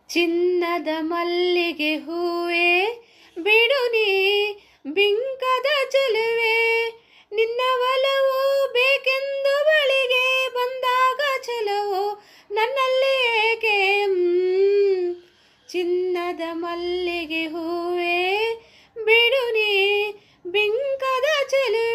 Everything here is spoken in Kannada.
ಚಿನ್ನದ ಮಲ್ಲಿಗೆ ಹೂವೇ ಬಿಡು ನೀ ಬಿಂಕದ ಚೆಲುವೆ, ನಿನ್ನ ಒಲವು ಬೇಕೆಂದು ಬಳಿಗೆ ಬಂದಾಗ ಚೆಲವು ನನ್ನಲ್ಲಿ ಏಕೆ. ಚಿನ್ನದ ಮಲ್ಲಿಗೆ ಹೂವೇ ಬಿಡು ನೀ ಬಿಂಕದ ಚೆಲುವೆ.